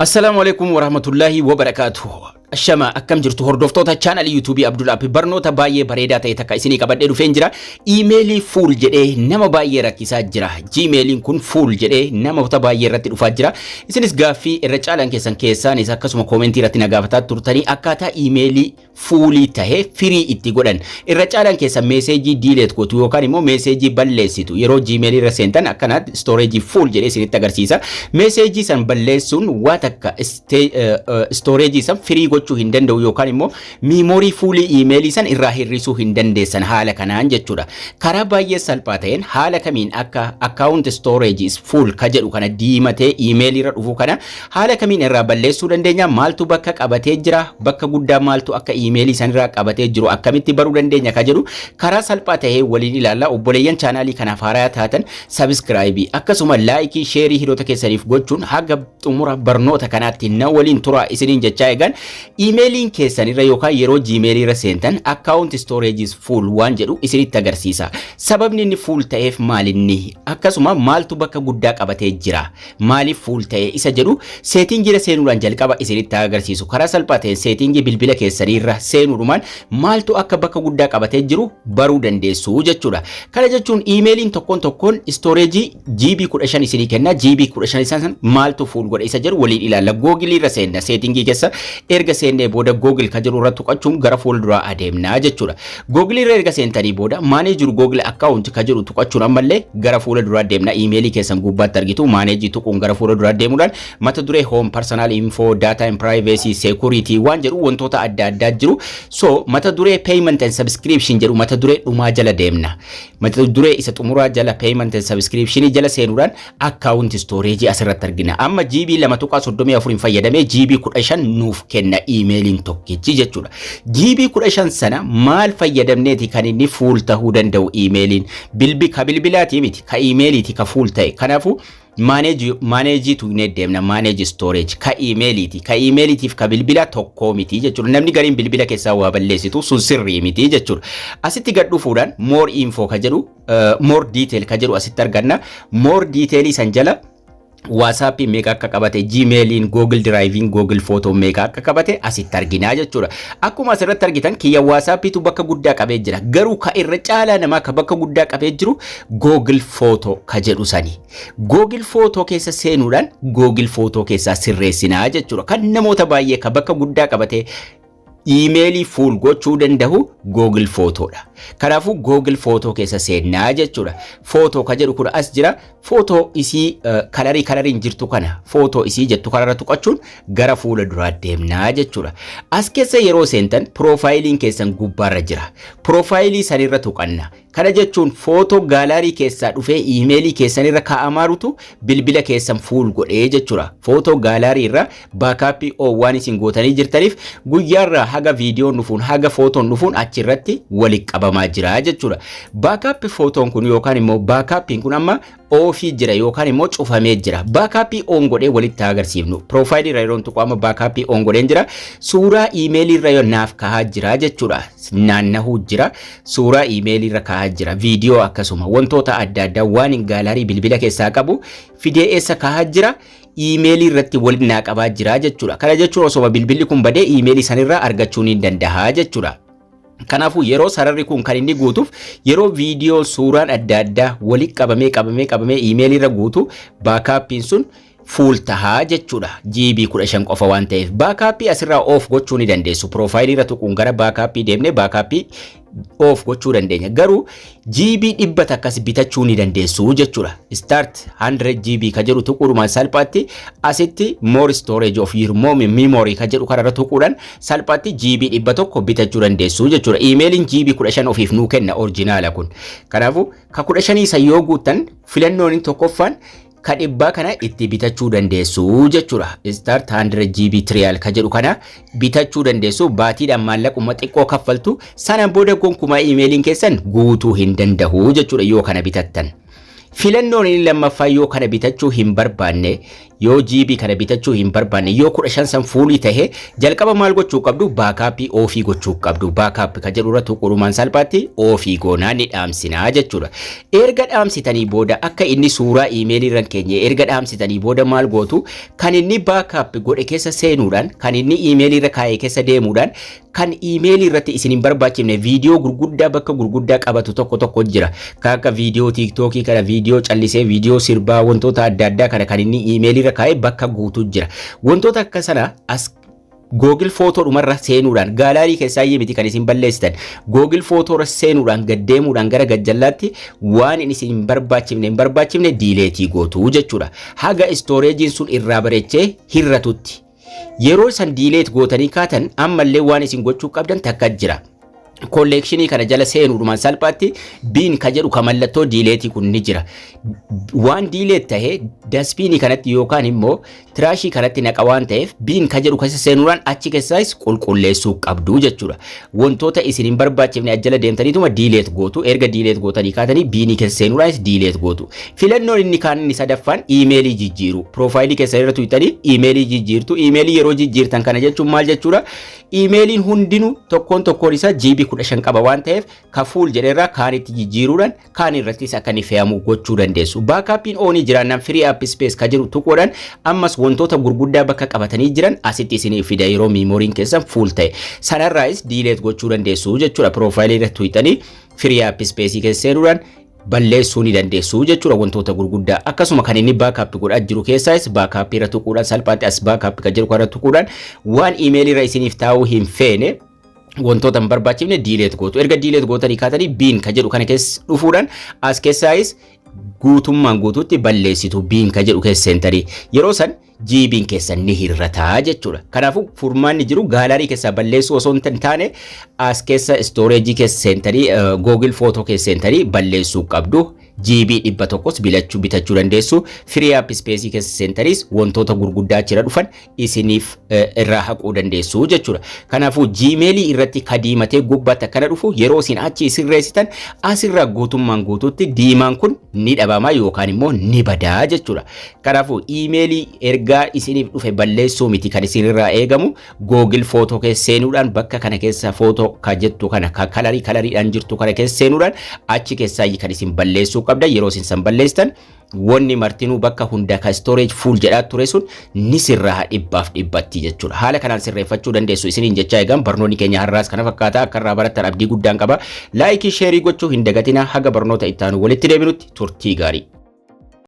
Assalamualaikum warahmatullahi wabarakatuh. Ashama akkam jirtu hordoftoota channel YouTube Abdul Api barnoota baay'ee bareedaa ta'e takka isinii qabadhee dhufeen jira. Emailii full jedhee nama baay'ee rakkisaa jira. Gmailiin kun full jedhee namoota baay'ee irratti dhufaa jira. Isinis gaaffii irra caalan keessaanis akkasuma koomentii irratti na gaafataa turtanii akkaataa emailii fuulii tahee firii itti godhan. Irra caalan keessan meeseejii delete gootu yookaan immoo meeseejii balleessitu. Yeroo Gmail irra seentan akkana storage full jedhee isinitti agarsiisa. Meeseejii san balleessuun waa takka storage san firii gochuu hin danda'u yookaan immoo memory fuulii emailii san irraa hir'isuu hin dandeessan haala kanaan jechuudha. Karaa baay'ee salphaa ta'een haala kamiin akka account storage is full ka jedhu kana diimatee email irra dhufu kana haala kamiin irraa balleessuu dandeenya, maaltu bakka qabatee jira, bakka guddaa maaltu akka emailii san irraa qabatee jiru akkamitti baruu dandeenya ka jedhu karaa salphaa ta'ee waliin ilaalla. Obboleeyyan chaanaalii kanaaf haaraa taatan subscribe akkasuma like share hiriyoota keessaniif gochuun haga xumura barnoota kanaatti na waliin tura isiniin jechaa eegan. Emailiin keessan irra yookaan yeroo Gmail irra seentan account storage is full waan jedhu isinitti agarsiisa. Sababni inni full ta'eef maalinni akkasuma maaltu bakka guddaa qabatee jira, maaliif full ta'e isa jedhu setting irra seenuudhaan jalqaba isinitti agarsiisu. Karaa salphaa ta'een setting bilbila keessanii irra seenuudhaan maaltu akka bakka guddaa qabatee jiru baruu dandeessu jechuudha. Kana jechuun emailiin tokkoon storage GB 15 isinii kenna. GB 15 san maaltu full godhe isa jedhu waliin ilaalla. Google irra seenna setting keessa erga seenne booda Google ka jedhu irratti tuqachuun gara fuulduraa adeemna jechuudha. Google irra erga seentanii booda manage Google account ka jedhu tuqachuun ammallee gara fuulduraa adeemna. Emailii keessan gubbaatti argitu manage tuquun gara fuulduraa adeemuudhaan mata duree home, personal info, data and privacy, security waan jedhu wantoota adda addaa jiru. So mata duree payment and subscription jedhu mata duree dhumaa jala deemna. Mata duree isa xumuraa jala payment and subscription jala seenuudhaan account storage asirratti argina. Amma GB 2.34 fayyadamee GB 15 nuuf kenna emailiin tokkichi jechuudha. GB 15 sana maal fayyadamneeti kan inni full ta'uu danda'u emailiin? Bilbilaati miti, ka emailiiti ka full ta'e. Kanaafuu manage tu ne deemna manage storage ka emailiti, ka emailitiif ka bilbila tokko miti jechuudha. Namni gariin bilbila keessaa waa balleessitu sun sirrii miti jechuudha. Asitti gad dhufuudhaan more info ka jedhu more detail ka jedhu asitti arganna. More detail san jala WhatsApp meeqa akka qabate, Gmailiin, Google Drivein, Google Photo meeqa akka qabate asitti arginaa jechuudha. Akkuma asirratti argitan kiyya WhatsApp tu bakka guddaa qabee jira. Garuu ka irra caalaa namaa ka bakka guddaa qabee jiru Google Photo ka jedhu sani. Google Photo keessa seenuudhaan Google Photo keessaa sirreessinaa jechuudha. Kan namoota baay'ee ka bakka guddaa qabate emailii full gochuu danda'u Google Photo dha. Kanaafuu Google Photo keessa seennaa jechuudha. Photo ka jedhu kun as jira. Photo isii kalariin jirtu kana photo isii jettu kanarra tuqachuun gara fuula duraa deemnaa jechuudha. As keessa yeroo seentan profiiliin keessan gubbaarra jira. Profiilii sanirra tuqanna. Kana jechuun photo gaalarii keessaa dhufee emailii keessanirra kaa'amaarutu bilbila keessan full godhee jechuudha. Photo gaalarii irra backup waan isin gootanii jirtaniif guyyaarraa haga viidiyoon dhufuun haga photoon dhufuun achirratti walitti qabamaa jira jechuudha. Backup photoon kun yookaan immoo backupiin kun amma ofii jira yookaan immoo cufamee jira. Backup on godhee walitti agarsiifnu. Profile irra yeroo tuqamu backup on godheen jira. Suuraa emailii irra yoo naaf kaa'aa jira jechuudha. Naannahuu jira. Suuraa emailii irra kaa'aa jira. Viidiyoo akkasuma wantoota adda addaa waan gaalarii bilbila keessaa qabu fidee eessa kaa'aa jira. Emailii irratti waliin naa qabaa jira jechuudha. Kana jechuun osoo bilbilli kun badee emailii sanirraa argachuu ni danda'a jechuudha. Kanaafuu yeroo sararri kun kan inni guutuuf yeroo viidiyoo suuraan adda addaa walitti qabamee emailii irra guutu backupiin sun full tahaa jechuudha. GB 15 qofa waan ta'eef backup asirraa off gochuu ni dandeessu. Profile irra tuquun gara backup deemnee backup off gochuu dandeenya. Garuu GB 100 akkas bitachuu ni dandeessu jechuudha. Start 100 GB ka jedhu tuquudhumaan salphaatti asitti more storage of your memory ka jedhu kanarra tuquudhaan salphaatti GB 100 bitachuu dandeessu jechuudha. Emailiin GB 15 ofiif nuu kenna originaala kun. Kanaafuu ka 15 isa yoo guutan filannoon tokkoffaan ka dhibbaa kana itti bitachuu dandeessu jechuudha. Start 100 GB trial ka jedhu kana bitachuu dandeessu. Baatiidhaan maallaquma xiqqoo kaffaltu sana booda gonkumaa emailiin keessan guutuu hin danda'u jechuudha yoo kana bitattan. Filannoon inni lammaffaa yoo kana bitachuu hin barbaanne yoo GB kana bitachuu hin barbaanne yoo 15 san fuulii ta'e jalqaba maal gochuu qabdu backup ofii gochuu qabdu backup ka jedhu irratti qurumaan salphaatti ofii goonaa ni dhaamsinaa jechuudha erga dhaamsitanii booda akka inni suuraa email irra keenye erga dhaamsitanii booda maal gootu kan inni backup godhe keessa seenuudhaan kan inni email irra kaa'ee keessa deemuudhaan kan email irratti isin hin barbaachifne viidiyoo gurguddaa bakka gurguddaa qabatu tokko jira akka viidiyoo TikTok kana viidiyoo callisee viidiyoo sirbaa wantoota adda addaa kana kan inni email irra kaa'ee bakka guutuu jira wantoota akka sana as Google Photo dhumarra seenuudhaan gaalarii keessaa miti kan isin balleessitan Google Photo irra seenuudhaan gaddeemuudhaan gara gajjallaatti waan isin hin barbaachifne diileetii gootu jechuudha haga storage sun irraa bareechee hirratutti yeroo san diileet gootanii kaatan ammallee waan isin gochuu qabdan takka jira collectionii kana jala seenuudhumaan salphaatti biin ka jedhu ka mallattoo diileetii kun ni jira waan diileet ta'e daspiinii kanatti yookaan immoo tiraashii kanatti naqa waan ta'eef biin ka jedhu keessa seenuudhaan achi keessaas qulqulleessuu qabdu jechuudha wantoota isin hin barbaachifne ajjala deemtaniituma diileet gootu erga diileet gootanii kaatanii biinii keessa seenuudhaanis diileet gootu filannoon inni kaan inni sadaffaan iimeelii jijjiiru piroofaayilii keessa irra tuutanii iimeelii jijjiirtu iimeelii yeroo jijjiirtan kana jechuun maal jechuudha iimeeliin hundinuu tokkoon isaa GB 15 qaba waan ta'eef ka fuul jedheerraa kaan itti jijjiiruudhaan kaan irrattis akka inni fe'amu gochuu dandeessu baakaapiin oonii jiraannaan free app space ka jedhu tuquudhaan ammas wantoota gurguddaa bakka qabatanii jiran asitti isinii fida yeroo meemoriin keessan fuul ta'e sanarraayis diileet gochuu dandeessu jechuudha piroofaayilii irratti tuqxanii free app space keessa seenuudhaan balleessuu ni dandeessu jechuudha wantoota gurguddaa akkasuma kan inni backup godhaa jiru keessaas backup irra tuquudhaan salphaatti as backup ka jedhu kana tuquudhaan waan email irra isiniif taa'uu hin feene wantoota hin barbaachifne diileet gootu erga diileet gootanii kaatanii biin ka jedhu kana keessa dhufuudhaan as keessaayis guutummaan guutuutti balleessitu biin ka jedhu keessa seentanii yeroo san GB'n keessan ni hirrataa jechuudha kanaafuu furmaanni jiru gaalarii keessaa balleessuu osoo hin taane as keessa storage keessa seentanii Google Photo keessa seentanii balleessuu qabdu GB 100 bitachuu dandeessu free app space keessa seentaniis wantoota gurguddaa achira dhufan isiniif irraa haquu dandeessu jechuudha kanaafuu Gmail irratti kadiimatee gubbaatti akkana dhufu yeroo isin achi sirreessitan asirraa guutummaan guutuutti diimaan kun ni dhabama yookaan immoo ni badaa jechuudha kanaafuu email ergaa isiniif dhufe balleessuu miti kan isinirraa eegamu Google Photo keessa seenuudhaan bakka kana keessa photo ka jettu kana ka kalariidhaan jirtu kana keessa seenuudhaan achi keessaa kan isin balleessuu qabda yeroo isin san balleessitan wanni martinuu bakka hunda ka storage full jedhaa ture sun ni sirraa dhibbatti jechuudha haala kanaan sirreeffachuu dandeessu isiniin jecha eegan barnoonni keenya har'aas kana fakkaata akka irraa barattan abdii guddaan qaba laayikii sheerii gochuu hin dagatina haga barnoota ittaanu walitti deebinutti turtii gaarii